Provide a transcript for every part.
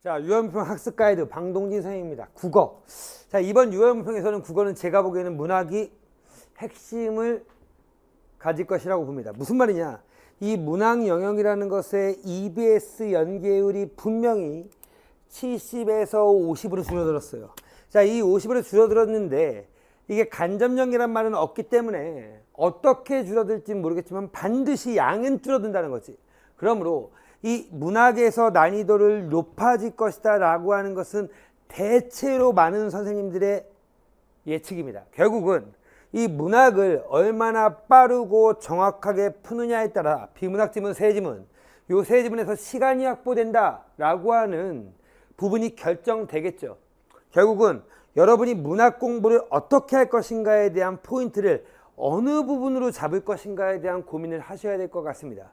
자, 유형평 학습 가이드 방동진 선생님입니다. 국어. 자, 이번 유형평에서는 국어는 제가 보기에는 문학이 핵심을 가질 것이라고 봅니다. 무슨 말이냐? 이 문학 영역이라는 것의 EBS 연계율이 분명히 70에서 50으로 줄어들었어요. 자, 이 50으로 줄어들었는데 이게 간접 연계란 말은 없기 때문에 어떻게 줄어들지 모르겠지만 반드시 양은 줄어든다는 거지. 그러므로 이 문학에서 난이도를 높아질 것이다 라고 하는 것은 대체로 많은 선생님들의 예측입니다. 결국은 이 문학을 얼마나 빠르고 정확하게 푸느냐에 따라 비문학 지문, 세지문, 요 세지문에서 시간이 확보된다 라고 하는 부분이 결정되겠죠. 결국은 여러분이 문학 공부를 어떻게 할 것인가에 대한 포인트를 어느 부분으로 잡을 것인가에 대한 고민을 하셔야 될 것 같습니다.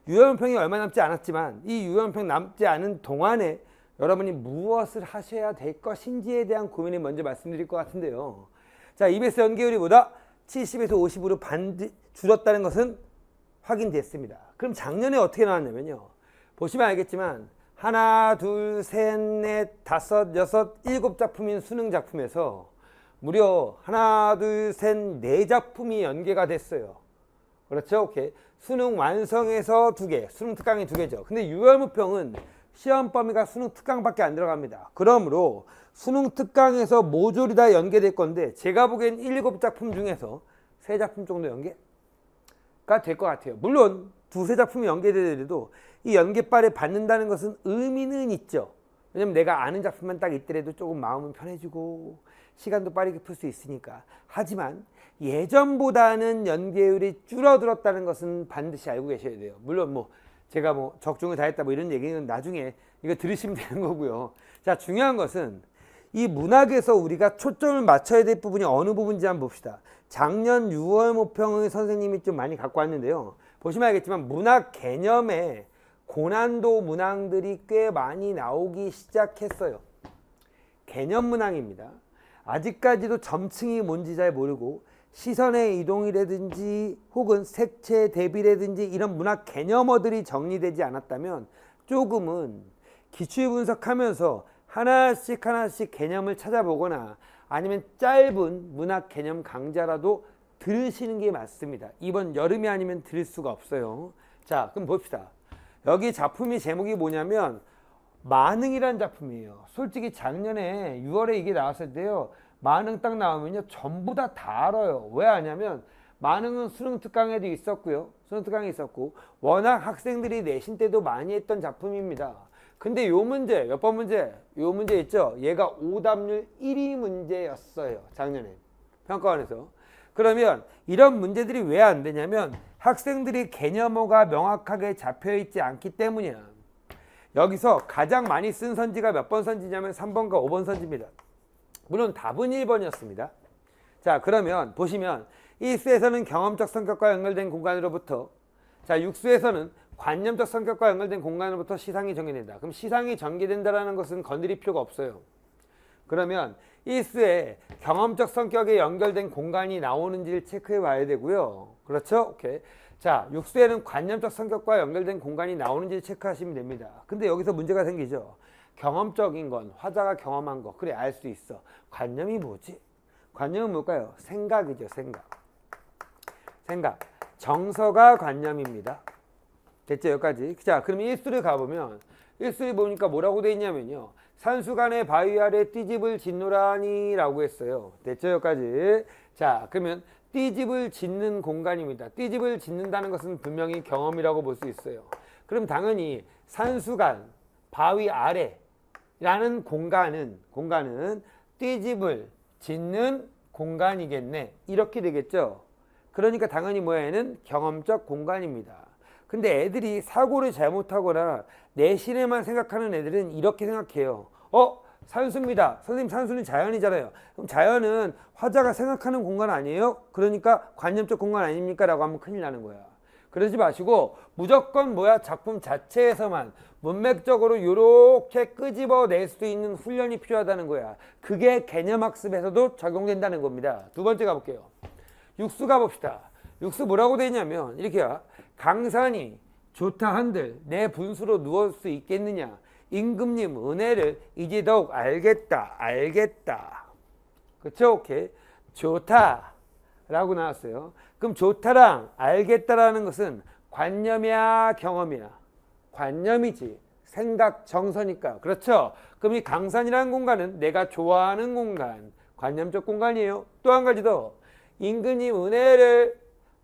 유형평이 얼마 남지 않았지만 이 유형평 남지 않은 동안에 여러분이 무엇을 하셔야 될 것인지에 대한 고민을 먼저 말씀드릴 것 같은데요. 자, EBS 연계율이보다 70에서 50으로 줄었다는 것은 확인됐습니다. 그럼 작년에 어떻게 나왔냐면요. 보시면 알겠지만 하나, 둘, 셋, 넷, 다섯, 여섯, 일곱 작품인 수능 작품에서 무려 하나, 둘, 셋, 네 작품이 연계가 됐어요. 그렇죠? 오케이. 수능 완성에서 2개, 수능 특강이 2개죠. 근데 유형평은 시험 범위가 수능 특강밖에 안 들어갑니다. 그러므로 수능 특강에서 모조리 다 연계될 건데 제가 보기엔 7작품 중에서 3작품 정도 연계가 될 것 같아요. 물론 2-3작품이 연계되더라도 이 연계빨을 받는다는 것은 의미는 있죠. 왜냐면 내가 아는 작품만 딱 있더라도 조금 마음은 편해지고 시간도 빠르게 풀 수 있으니까. 하지만 예전보다는 연계율이 줄어들었다는 것은 반드시 알고 계셔야 돼요. 물론 제가 적중을 다 했다 이런 얘기는 나중에 이거 들으시면 되는 거고요. 자, 중요한 것은 이 문학에서 우리가 초점을 맞춰야 될 부분이 어느 부분인지 한번 봅시다. 작년 6월 모평의 선생님이 좀 많이 갖고 왔는데요. 보시면 알겠지만 문학 개념에 고난도 문항들이 꽤 많이 나오기 시작했어요. 개념 문항입니다. 아직까지도 점층이 뭔지 잘 모르고 시선의 이동이라든지 혹은 색채 대비라든지 이런 문학 개념어들이 정리되지 않았다면 조금은 기출 분석하면서 하나씩 개념을 찾아보거나 아니면 짧은 문학 개념 강좌라도 들으시는 게 맞습니다. 이번 여름이 아니면 들을 수가 없어요. 자, 그럼 봅시다. 여기 작품이 제목이 뭐냐면 만흥이라는 작품이에요. 솔직히 작년에 6월에 이게 나왔을 때요. 만흥 딱 나오면요. 전부 다 알아요. 왜 아냐면 만흥은 수능 특강에도 있었고요. 수능 특강에 있었고 워낙 학생들이 내신 때도 많이 했던 작품입니다. 근데 요 문제, 몇 번 문제? 요 문제 있죠? 얘가 오답률 1위 문제였어요. 작년에. 평가원에서. 그러면 이런 문제들이 왜 안 되냐면 학생들이 개념어가 명확하게 잡혀있지 않기 때문이야. 여기서 가장 많이 쓴 선지가 몇 번 선지냐면 3번과 5번 선지입니다. 물론 답은 1번이었습니다. 자, 그러면 보시면 1수에서는 경험적 성격과 연결된 공간으로부터, 자, 6수에서는 관념적 성격과 연결된 공간으로부터 시상이 전개된다. 그럼 시상이 전개된다는 것은 건드릴 필요가 없어요. 그러면 1수에 경험적 성격에 연결된 공간이 나오는지를 체크해 봐야 되고요. 그렇죠? 오케이. 자, 6수에는 관념적 성격과 연결된 공간이 나오는지를 체크하시면 됩니다. 근데 여기서 문제가 생기죠. 경험적인 건 화자가 경험한 거. 그래, 알 수 있어. 관념이 뭐지? 관념은 뭘까요? 생각이죠. 생각. 정서가 관념입니다. 됐죠? 여기까지. 자, 그럼 1수를 가보면 1수를 보니까 뭐라고 돼 있냐면요. 산수간의 바위 아래 띠집을 짓노라니 라고 했어요. 됐죠? 여기까지. 자, 그러면 띠집을 짓는 공간입니다. 띠집을 짓는다는 것은 분명히 경험이라고 볼 수 있어요. 그럼 당연히 산수간, 바위 아래라는 공간은 띠집을 짓는 공간이겠네. 이렇게 되겠죠. 그러니까 당연히 얘는 경험적 공간입니다. 근데 애들이 사고를 잘못하거나 내신에만 생각하는 애들은 이렇게 생각해요. 산수입니다. 선생님, 산수는 자연이잖아요. 그럼 자연은 화자가 생각하는 공간 아니에요? 그러니까 관념적 공간 아닙니까? 라고 하면 큰일 나는 거야. 그러지 마시고 무조건 작품 자체에서만 문맥적으로 이렇게 끄집어낼 수 있는 훈련이 필요하다는 거야. 그게 개념학습에서도 적용된다는 겁니다. 두 번째 가볼게요. 6수 가봅시다. 6수 뭐라고 돼 있냐면 이렇게요. 강산이 좋다 한들 내 분수로 누울 수 있겠느냐. 임금님 은혜를 이제 더욱 알겠다. 그쵸? 오케이. 좋다 라고 나왔어요. 그럼 좋다랑 알겠다라는 것은 관념이야, 경험이야? 관념이지. 생각, 정서니까. 그렇죠? 그럼 이 강산이라는 공간은 내가 좋아하는 공간, 관념적 공간이에요. 또 한 가지 더. 임금님 은혜를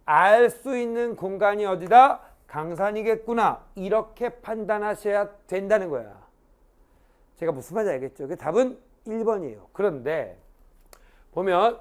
알 수 있는 공간이 어디다? 강산이겠구나. 이렇게 판단하셔야 된다는 거야. 제가 무슨 말인지 알겠죠? 그 답은 1번이에요. 그런데 보면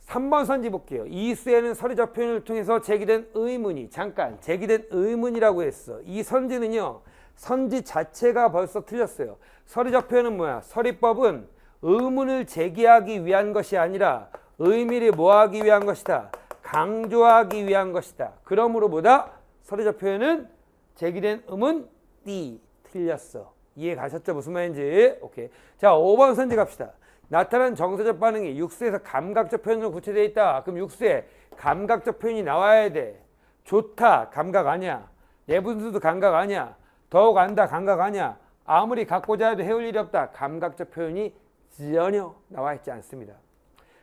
3번 선지 볼게요. 이수에는 서리적 표현을 통해서 제기된 의문이, 잠깐 제기된 의문이라고 했어. 이 선지는요, 선지 자체가 벌써 틀렸어요. 서리적 표현은 뭐야? 서리법은 의문을 제기하기 위한 것이 아니라 의미를 뭐하기 위한 것이다? 강조하기 위한 것이다. 그러므로 뭐다? 서리적 표현은 제기된 의문이 틀렸어. 이해 가셨죠? 무슨 말인지? 오케이. 자, 5번 선지 갑시다. 나타난 정서적 반응이 육수에서 감각적 표현으로 구체되어 있다. 그럼 육수에 감각적 표현이 나와야 돼. 좋다, 감각 아니야. 내분수도 감각 아니야. 더욱 안다, 감각 아니야. 아무리 갖고자 해도 해올 일이 없다. 감각적 표현이 전혀 나와 있지 않습니다.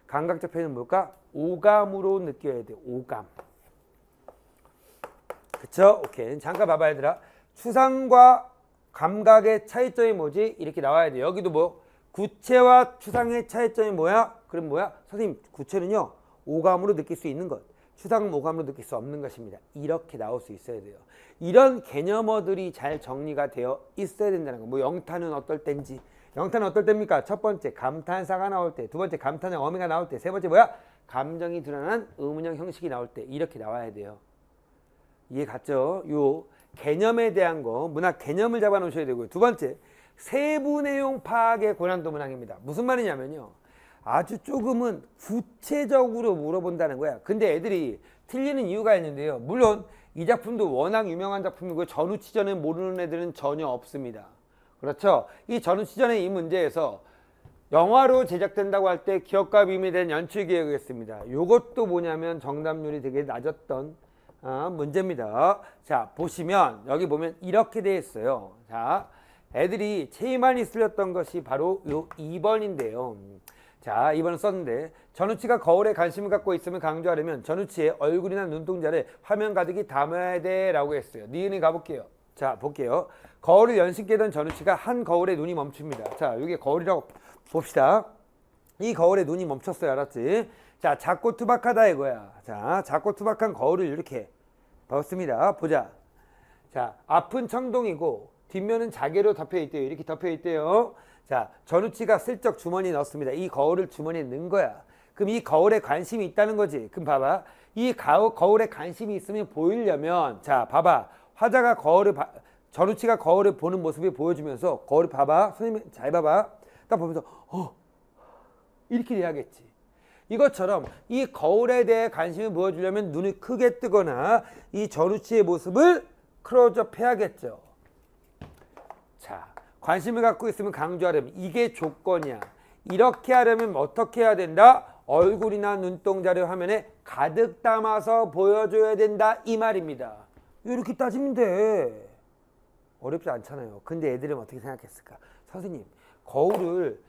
감각적 표현은 뭘까? 오감으로 느껴야 돼. 오감. 그쵸? 오케이. 잠깐 봐봐 얘들아. 추상과 감각의 차이점이 뭐지? 이렇게 나와야 돼. 여기도 뭐? 구체와 추상의 차이점이 뭐야? 그럼 뭐야? 선생님, 구체는요, 오감으로 느낄 수 있는 것, 추상은 오감으로 느낄 수 없는 것입니다. 이렇게 나올 수 있어야 돼요. 이런 개념어들이 잘 정리가 되어 있어야 된다는 거. 뭐 영탄은 어떨 땐지, 영탄은 어떨 때입니까? 첫 번째 감탄사가 나올 때, 두 번째 감탄의 어미가 나올 때, 세 번째 뭐야? 감정이 드러난 의문형 형식이 나올 때, 이렇게 나와야 돼요. 이해 갔죠? 요 개념에 대한 거, 문학 개념을 잡아 놓으셔야 되고요. 두 번째, 세부 내용 파악의 고난도 문항입니다. 무슨 말이냐면요, 아주 조금은 구체적으로 물어본다는 거야. 근데 애들이 틀리는 이유가 있는데요. 물론 이 작품도 워낙 유명한 작품이고 전우치전을 모르는 애들은 전혀 없습니다. 그렇죠? 이 전우치전의 이 문제에서 영화로 제작된다고 할 때 기억과 비밀에 대한 연출 기획이었습니다. 이것도 뭐냐면 정답률이 되게 낮았던 문제입니다. 자, 보시면 여기 보면 이렇게 되어 있어요. 자, 애들이 제일 많이 쓸렸던 것이 바로 요 2번인데요. 자, 2번을 썼는데, 전우치가 거울에 관심을 갖고 있으면 강조하려면 전우치의 얼굴이나 눈동자를 화면 가득히 담아야 돼 라고 했어요. 니은이 가볼게요. 자, 볼게요. 거울을 연신케 던 전우치가 한 거울에 눈이 멈춥니다. 자, 이게 거울이라고 봅시다. 이 거울에 눈이 멈췄어요. 알았지? 자, 작고 투박하다 이거야. 자, 작고 투박한 거울을 이렇게 봤습니다. 보자. 자, 앞은 청동이고 뒷면은 자개로 덮여 있대요. 이렇게 덮여 있대요. 자, 전우치가 슬쩍 주머니에 넣습니다. 이 거울을 주머니에 넣은 거야. 그럼 이 거울에 관심이 있다는 거지. 그럼 봐봐. 이 거울에 관심이 있으면 보이려면, 자, 봐봐. 화자가 전우치가 거울을 보는 모습을 보여주면서 거울을 봐봐. 선생님 잘 봐봐. 딱 보면서 이렇게 돼야겠지. 이것처럼 이 거울에 대해 관심을 보여주려면 눈을 크게 뜨거나 이 전우치의 모습을 클로즈업 해야겠죠. 자, 관심을 갖고 있으면 강조하려면 이게 조건이야. 이렇게 하려면 어떻게 해야 된다? 얼굴이나 눈동자를 화면에 가득 담아서 보여줘야 된다 이 말입니다. 이렇게 따지면 돼. 어렵지 않잖아요. 근데 애들은 어떻게 생각했을까? 선생님, 거울을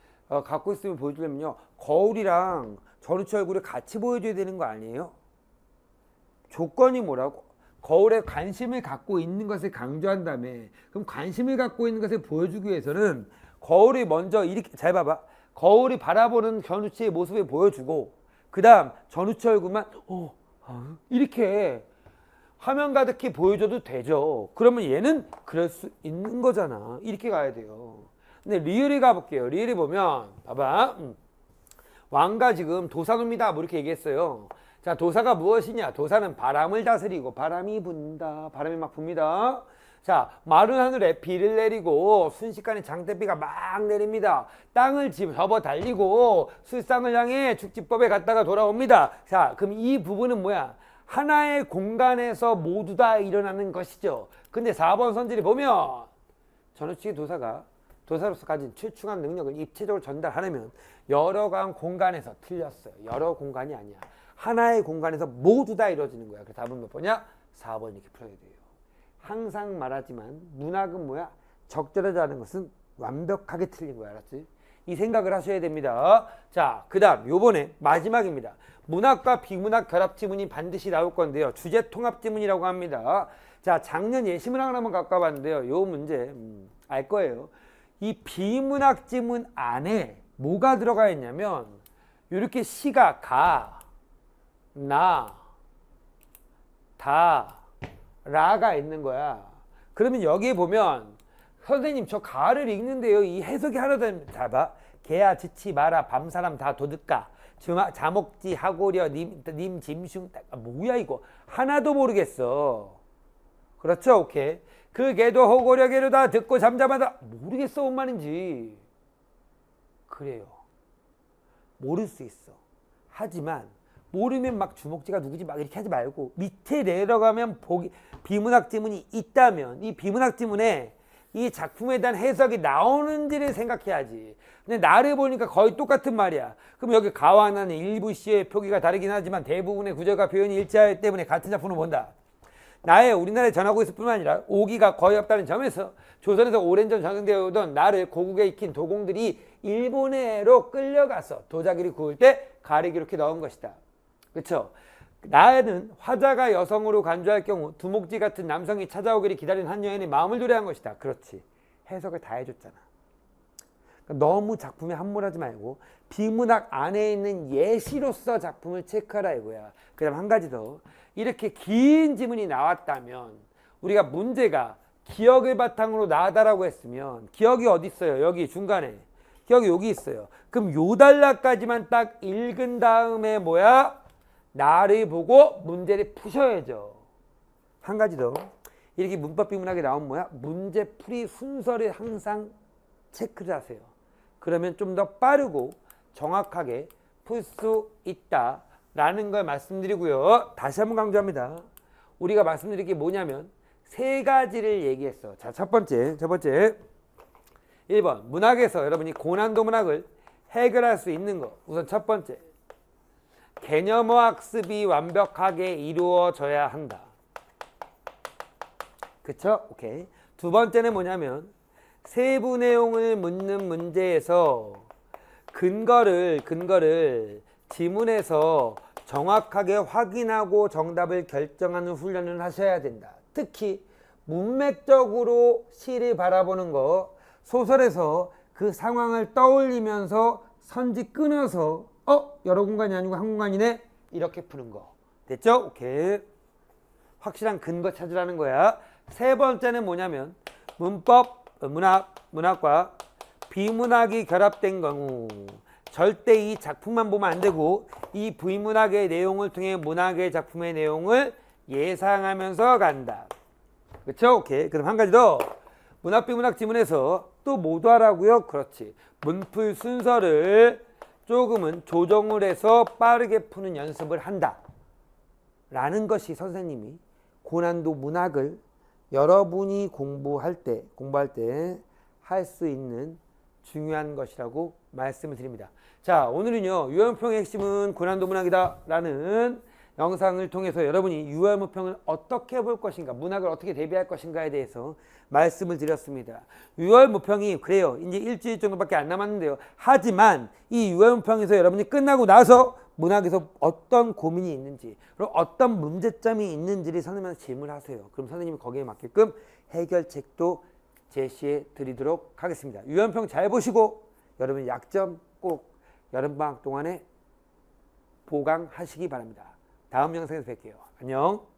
갖고 있으면 보여주려면요, 거울이랑 전우치 얼굴을 같이 보여줘야 되는 거 아니에요? 조건이 뭐라고? 거울에 관심을 갖고 있는 것을 강조한 다음에, 그럼 관심을 갖고 있는 것을 보여주기 위해서는 거울이 먼저 이렇게, 잘 봐봐. 거울이 바라보는 전우치의 모습을 보여주고 그 다음 전우치 얼굴만 이렇게 화면 가득히 보여줘도 되죠. 그러면 얘는 그럴 수 있는 거잖아. 이렇게 가야 돼요. 근데 리을이 가볼게요. 리을이 보면 봐봐. 왕가 지금 도사노입니다. 뭐 이렇게 얘기했어요. 자, 도사가 무엇이냐? 도사는 바람을 다스리고, 바람이 분다. 바람이 막 붑니다. 자, 마른 하늘에 비를 내리고 순식간에 장대비가 막 내립니다. 땅을 접어 달리고 술상을 향해 축지법에 갔다가 돌아옵니다. 자, 그럼 이 부분은 뭐야? 하나의 공간에서 모두 다 일어나는 것이죠. 근데 4번 선지를 보면 전우치의 도사가 도사로서 가진 출중한 능력을 입체적으로 전달하려면 여러 공간에서 틀렸어요. 여러 공간이 아니야. 하나의 공간에서 모두 다 이루어지는 거야. 그래서 답은 몇 번이야? 4번 이렇게 풀어야 돼요. 항상 말하지만 문학은 뭐야? 적절하다는 것은 완벽하게 틀린 거야. 알았지? 이 생각을 하셔야 됩니다. 자, 그 다음 요번에 마지막입니다. 문학과 비문학 결합 지문이 반드시 나올 건데요. 주제 통합 지문이라고 합니다. 자, 작년 예시문학을 한번 갖고 와봤는데요. 요 문제 알 거예요. 이 비문학 지문 안에 뭐가 들어가 있냐면 이렇게 시가 가, 나, 다, 라가 있는 거야. 그러면 여기에 보면 선생님 저 가를 읽는데요. 이 해석이 하나도 안 돼. 자, 봐. 개야 지치 마라 밤사람 다 도둑가 자목지 하고려 님 짐승 뭐야 이거 하나도 모르겠어. 그렇죠? 오케이. 그 개도 호고려 개로 다 듣고 잠잠하다 모르겠어 뭔 말인지. 그래요. 모를 수 있어. 하지만 모르면 막 주목지가 누구지 막 이렇게 하지 말고 밑에 내려가면 비문학 지문이 있다면 이 비문학 지문에 이 작품에 대한 해석이 나오는지를 생각해야지. 근데 나를 보니까 거의 똑같은 말이야. 그럼 여기 가와 나는 일부 시의 표기가 다르긴 하지만 대부분의 구절과 표현이 일치하기 때문에 같은 작품을 본다. 나의 우리나라에 전하고 있을 뿐만 아니라 오기가 거의 없다는 점에서 조선에서 오랜 전 전승되어 오던 나를 고국에 익힌 도공들이 일본해로 끌려가서 도자기를 구울 때 가리기 이렇게 넣은 것이다. 그렇죠? 나는 화자가 여성으로 간주할 경우 두목지 같은 남성이 찾아오기를 기다리는 한 여인의 마음을 노래한 것이다. 그렇지. 해석을 다 해줬잖아. 그러니까 너무 작품에 함몰하지 말고 비문학 안에 있는 예시로서 작품을 체크하라 이거야. 그 다음 한 가지 더. 이렇게 긴 지문이 나왔다면 우리가 문제가 기억을 바탕으로 나다라고 했으면 기억이 어디 있어요? 여기 중간에. 기억이 여기 있어요. 그럼 요 단락까지만 딱 읽은 다음에 뭐야? 나를 보고 문제를 푸셔야죠. 한 가지 더. 이렇게 문법 비문학에 나온 뭐야? 문제풀이 순서를 항상 체크를 하세요. 그러면 좀 더 빠르고 정확하게 풀 수 있다라는 걸 말씀드리고요. 다시 한번 강조합니다. 우리가 말씀드릴 게 뭐냐면 세 가지를 얘기했어. 자, 첫 번째. 1번 문학에서 여러분이 고난도 문학을 해결할 수 있는 거. 우선 첫 번째. 개념어 학습이 완벽하게 이루어져야 한다. 그쵸? 오케이. 두 번째는 뭐냐면 세부 내용을 묻는 문제에서 근거를 지문에서 정확하게 확인하고 정답을 결정하는 훈련을 하셔야 된다. 특히 문맥적으로 시를 바라보는 거, 소설에서 그 상황을 떠올리면서 선지 끊어서 여러 공간이 아니고 한 공간이네 이렇게 푸는 거. 됐죠? 오케이. 확실한 근거 찾으라는 거야. 세 번째는 뭐냐면 문법, 문학과 비문학이 결합된 경우 절대 이 작품만 보면 안 되고 이 비문학의 내용을 통해 문학의 작품의 내용을 예상하면서 간다. 그렇죠? 오케이. 그럼 한 가지 더. 문학 비문학 지문에서 또 모두 하라고요? 그렇지. 문풀 순서를 조금은 조정을 해서 빠르게 푸는 연습을 한다. 라는 것이 선생님이 고난도 문학을 여러분이 공부할 때 할 수 있는 중요한 것이라고 말씀을 드립니다. 자, 오늘은요. 유월무평의 핵심은 고난도 문학이다 라는 영상을 통해서 여러분이 유월무평을 어떻게 볼 것인가, 문학을 어떻게 대비할 것인가에 대해서 말씀을 드렸습니다. 유월무평이 그래요. 이제 일주일 정도밖에 안 남았는데요. 하지만 이 유월무평에서 여러분이 끝나고 나서 문학에서 어떤 고민이 있는지, 그리고 어떤 문제점이 있는지를 선생님한테 질문하세요. 그럼 선생님이 거기에 맞게끔 해결책도 제시해 드리도록 하겠습니다. 유월무평 잘 보시고 여러분 약점 꼭 여름방학 동안에 보강하시기 바랍니다. 다음 영상에서 뵐게요. 안녕.